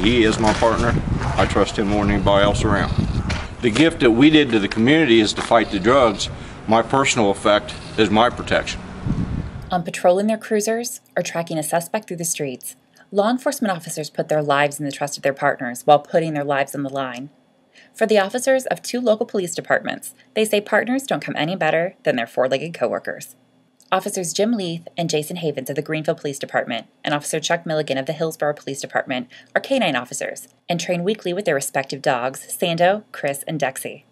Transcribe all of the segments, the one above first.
He is my partner. I trust him more than anybody else around. The gift that we did to the community is to fight the drugs. My personal effect is my protection. On patrol in their cruisers or tracking a suspect through the streets, law enforcement officers put their lives in the trust of their partners while putting their lives on the line. For the officers of 2 local police departments, they say partners don't come any better than their 4-legged coworkers. Officers Jim Leith and Jason Havens of the Greenfield Police Department and Officer Chuck Milligan of the Hillsborough Police Department are canine officers and train weekly with their respective dogs, Sando, Chris, and Dexy.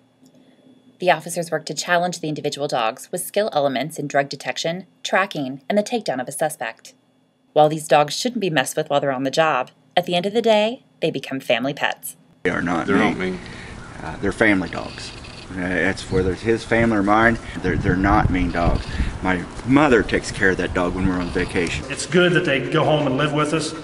The officers work to challenge the individual dogs with skill elements in drug detection, tracking, and the takedown of a suspect. While these dogs shouldn't be messed with while they're on the job, at the end of the day, they become family pets. They are not They're mean. not mean. They're family dogs. It's whether it's his family or mine, they're not mean dogs. My mother takes care of that dog when we're on vacation. It's good that they go home and live with us,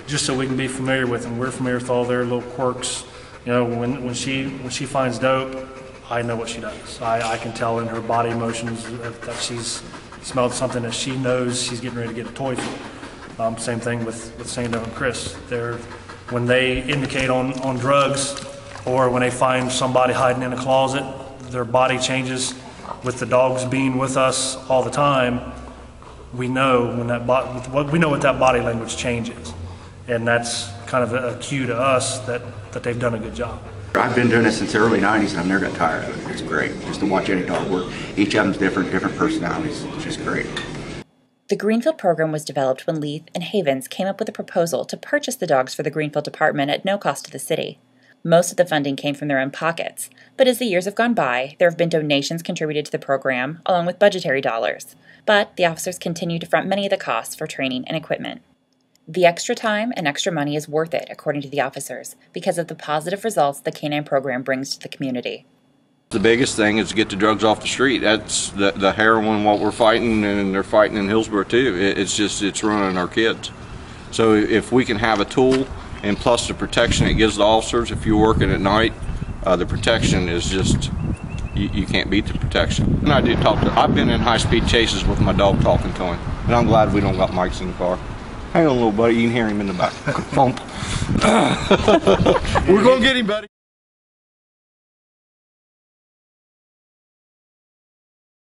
just so we can be familiar with them. We're familiar with all their little quirks. You know, when she finds dope, I know what she does. I can tell in her body emotions that she's smelled something that she knows she's getting ready to get a toy for. Same thing with Sando and Chris. When they indicate on drugs, or when they find somebody hiding in a closet, their body changes. With the dogs being with us all the time, we know we know what that body language changes, and that's kind of a cue to us that they've done a good job. I've been doing this since the early 90s and I've never got tired of it. It's great just to watch any dog work. Each of them's different personalities. It's just great. The Greenfield program was developed when Leith and Havens came up with a proposal to purchase the dogs for the Greenfield department at no cost to the city. Most of the funding came from their own pockets, but as the years have gone by, there have been donations contributed to the program, along with budgetary dollars. But the officers continue to front many of the costs for training and equipment. The extra time and extra money is worth it, according to the officers, because of the positive results the canine program brings to the community. The biggest thing is to get the drugs off the street. That's the heroin, what we're fighting, and they're fighting in Hillsborough too. It's ruining our kids. So if we can have a tool, and plus the protection it gives the officers, if you're working at night, the protection is just, you can't beat the protection. And I did I've been in high-speed chases with my dog talking to him, and I'm glad we don't got mics in the car. Hang on, little buddy, you can hear him in the back. We're gonna get him, buddy.